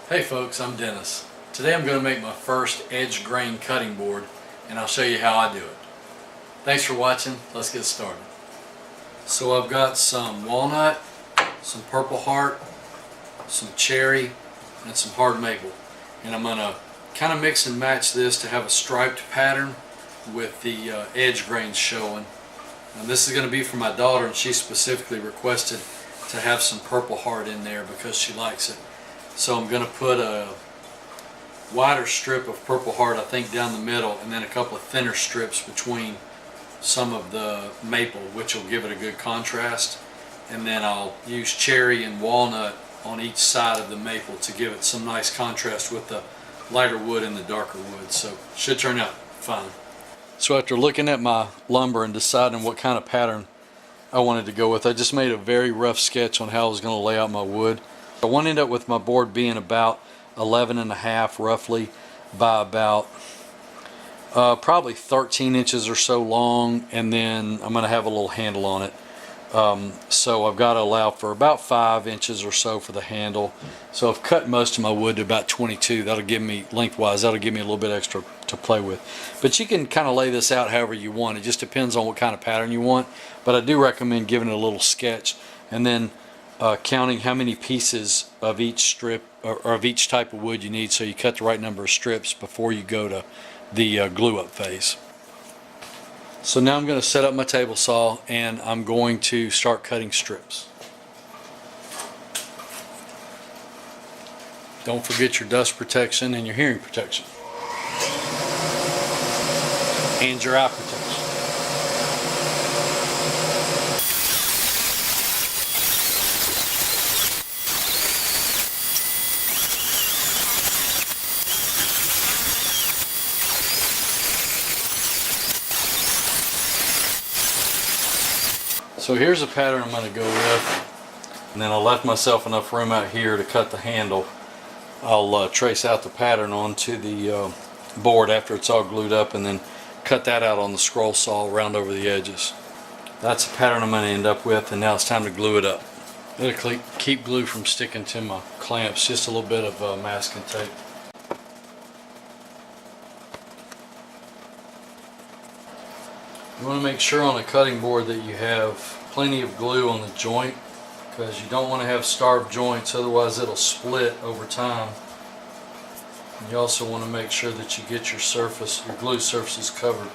Hey folks, I'm Dennis. Today I'm going to make my first edge grain cutting board and I'll show you how I do it. Thanks for watching. Let's get started. So I've got some walnut, some purple heart, some cherry, and some hard maple. And I'm going to kind of mix and match this to have a striped pattern with the edge grains showing. And this is going to be for my daughter, and she specifically requested to have some purple heart in there because she likes it. So I'm going to put a wider strip of purple heart, I think, down the middle, and then a couple of thinner strips between some of the maple, which will give it a good contrast. And then I'll use cherry and walnut on each side of the maple to give it some nice contrast with the lighter wood and the darker wood. So it should turn out fine. So after looking at my lumber and deciding what kind of pattern I wanted to go with, I just made a very rough sketch on how I was going to lay out my wood. I want to end up with my board being about 11.5 roughly by about probably 13 inches or so long, and then I'm going to have a little handle on it. So I've got to allow for about 5 inches or so for the handle. So I've cut most of my wood to about 22. That'll give me, lengthwise, that'll give me a little bit extra to play with. But you can kind of lay this out however you want. It just depends on what kind of pattern you want. But I do recommend giving it a little sketch and then counting how many pieces of each strip or of each type of wood you need, so you cut the right number of strips before you go to the glue up phase. So now I'm going to set up my table saw and I'm going to start cutting strips. Don't forget your dust protection and your hearing protection. And your eye protection. So here's a pattern I'm going to go with, and then I left myself enough room out here to cut the handle. I'll trace out the pattern onto the board after it's all glued up, and then cut that out on the scroll saw around over the edges. That's the pattern I'm going to end up with, and now it's time to glue it up. It'll keep glue from sticking to my clamps, just a little bit of masking tape. You want to make sure on a cutting board that you have plenty of glue on the joint, because you don't want to have starved joints, otherwise it'll split over time. And you also want to make sure that you get your glue surfaces covered.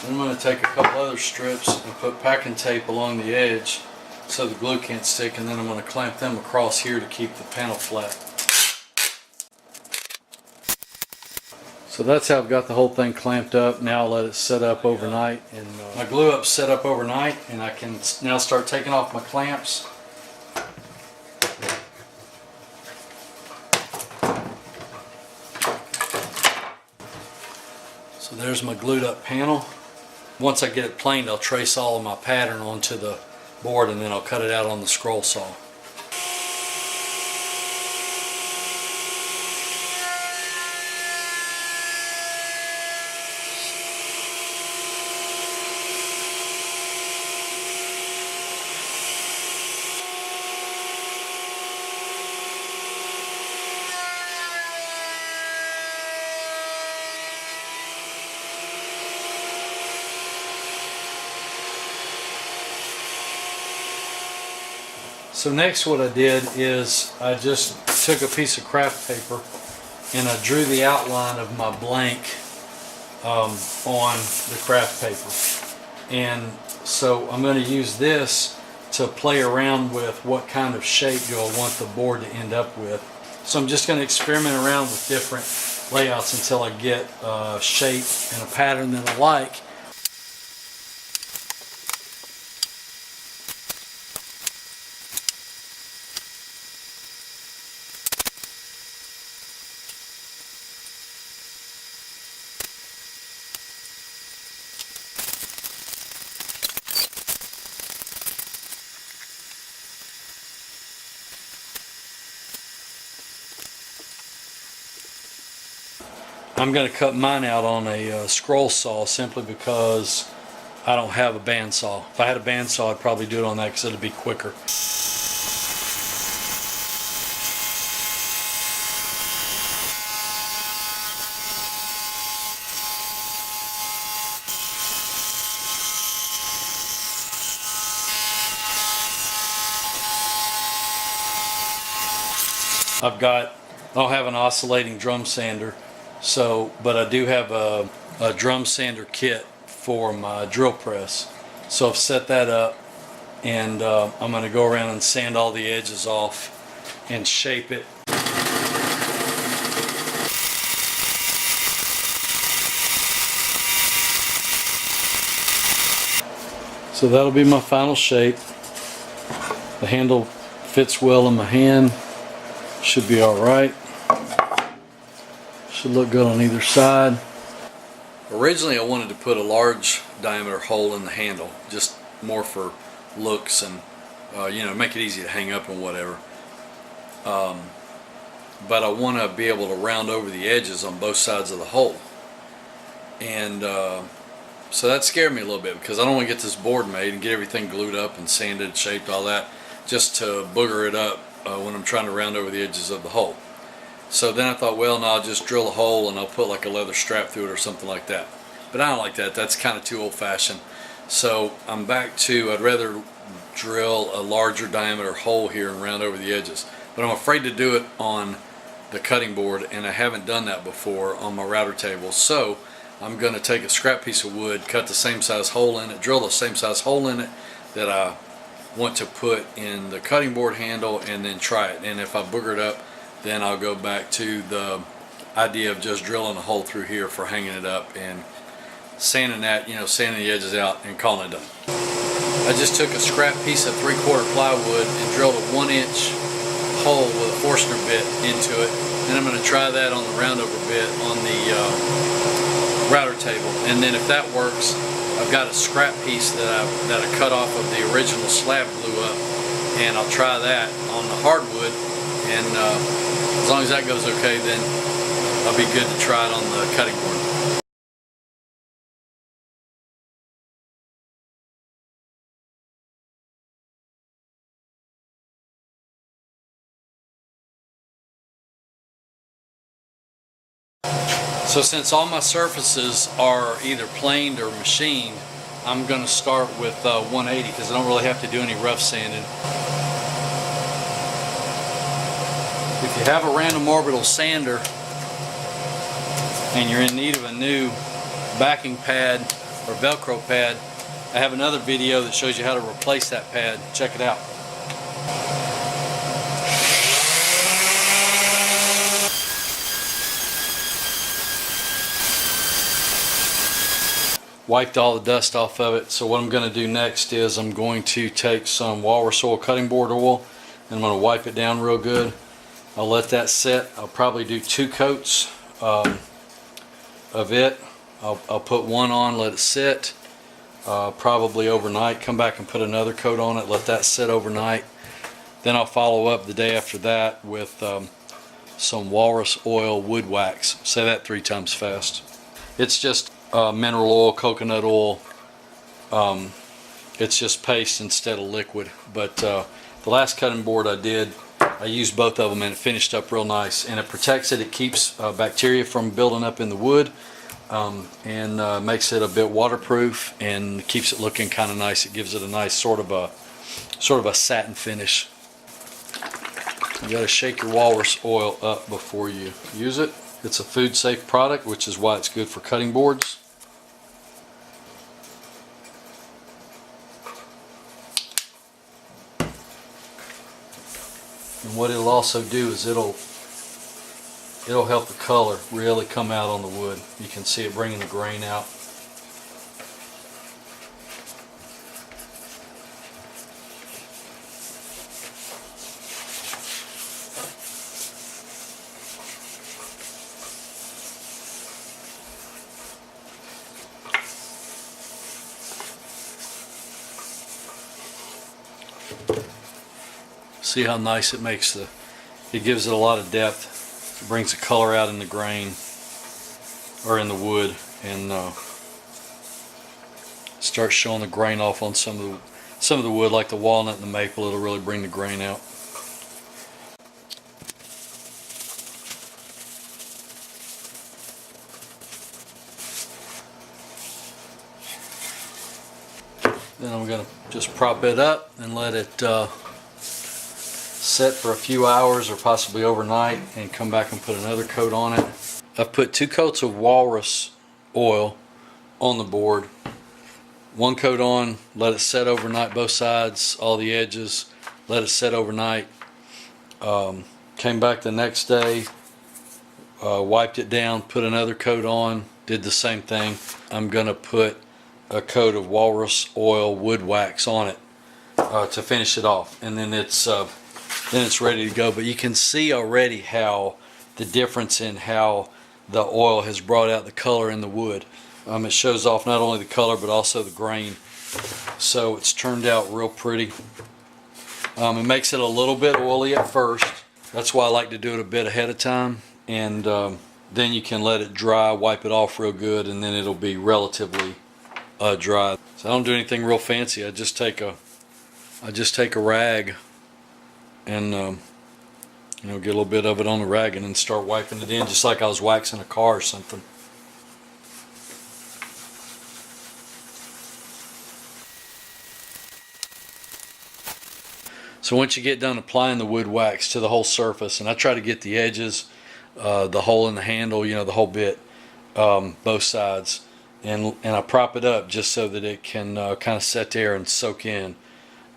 Then I'm going to take a couple other strips and put packing tape along the edge so the glue can't stick, and then I'm going to clamp them across here to keep the panel flat. So that's how I've got the whole thing clamped up. Now I'll let it set up overnight. And my glue up's set up overnight, and I can now start taking off my clamps. So there's my glued up panel. Once I get it planed, I'll trace all of my pattern onto the board, and then I'll cut it out on the scroll saw. So next what I did is I just took a piece of craft paper and I drew the outline of my blank on the craft paper. And so I'm going to use this to play around with what kind of shape do I want the board to end up with. So I'm just going to experiment around with different layouts until I get a shape and a pattern that I like. I'm going to cut mine out on a scroll saw simply because I don't have a bandsaw. If I had a bandsaw, I'd probably do it on that because it'd be quicker. I don't have an oscillating drum sander, but I do have a drum sander kit for my drill press. So I've set that up, and I'm going to go around and sand all the edges off and shape it. So that'll be my final shape. The handle fits well in my hand. Should be alright. Should look good on either side. Originally I wanted to put a large diameter hole in the handle, just more for looks and make it easy to hang up and whatever. But I want to be able to round over the edges on both sides of the hole. And so that scared me a little bit because I don't want to get this board made and get everything glued up and sanded, shaped, all that, just to booger it up when I'm trying to round over the edges of the hole. So then I thought, well, no, I'll just drill a hole and I'll put like a leather strap through it or something like that. But I don't like that. That's kind of too old-fashioned. So I'm back to, I'd rather drill a larger diameter hole here and round over the edges. But I'm afraid to do it on the cutting board, and I haven't done that before on my router table. So I'm going to take a scrap piece of wood, cut the same size hole in it, drill the same size hole in it that I want to put in the cutting board handle, and then try it. And if I booger it up, then I'll go back to the idea of just drilling a hole through here for hanging it up and sanding that, sanding the edges out and calling it done. I just took a scrap piece of 3/4 plywood and drilled a 1-inch hole with a Forstner bit into it, and I'm going to try that on the roundover bit on the router table. And then if that works, I've got a scrap piece that I cut off of the original slab glue up, and I'll try that on the hardwood, and as long as that goes okay, then I'll be good to try it on the cutting board. So since all my surfaces are either planed or machined, I'm going to start with 180 because I don't really have to do any rough sanding. If you have a random orbital sander and you're in need of a new backing pad or Velcro pad, I have another video that shows you how to replace that pad. Check it out. Wiped all the dust off of it. So what I'm going to do next is I'm going to take some walrus oil cutting board oil and I'm going to wipe it down real good. I'll let that sit. I'll probably do 2 coats of it. I'll put one on, let it sit probably overnight, come back and put another coat on it, let that sit overnight. Then I'll follow up the day after that with some walrus oil wood wax. Say that 3 times fast. It's just mineral oil, coconut oil. It's just paste instead of liquid. But the last cutting board I did, I used both of them and it finished up real nice. And it protects it. It keeps bacteria from building up in the wood, and makes it a bit waterproof and keeps it looking kind of nice. It gives it a nice sort of a satin finish. You got to shake your walrus oil up before you use it. It's a food safe product, which is why it's good for cutting boards. And what it'll also do is it'll help the color really come out on the wood. You can see it bringing the grain out. See how nice it makes it gives it a lot of depth. It brings the color out in the grain. or in the wood, and start showing the grain off on some of the wood, like the walnut and the maple. It'll really bring the grain out. Then I'm going to just prop it up and let it set for a few hours or possibly overnight, and come back and put another coat on it. I've put 2 coats of walrus oil on the board. 1 coat on, let it set overnight, both sides, all the edges, let it set overnight. Came back the next day, wiped it down, put another coat on, did the same thing. I'm going to put a coat of walrus oil wood wax on it to finish it off, and then it's ready to go. But you can see already how the difference in how the oil has brought out the color in the wood. It shows off not only the color but also the grain, so it's turned out real pretty. It makes it a little bit oily at first. That's why I like to do it a bit ahead of time, and then you can let it dry, wipe it off real good, and then it'll be relatively dry. So I don't do anything real fancy. I just take a rag and get a little bit of it on the rag and then start wiping it in, just like I was waxing a car or something. So once you get done applying the wood wax to the whole surface, and I try to get the edges, the hole in the handle, the whole bit, both sides, and I prop it up just so that it can kind of set there and soak in.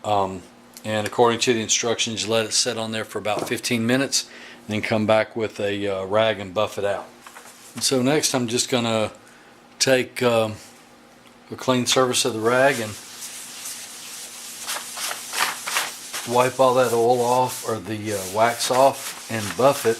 And according to the instructions, you let it set on there for about 15 minutes, and then come back with a rag and buff it out. And so next I'm just going to take a clean surface of the rag and wipe all that oil off, or the wax off, and buff it.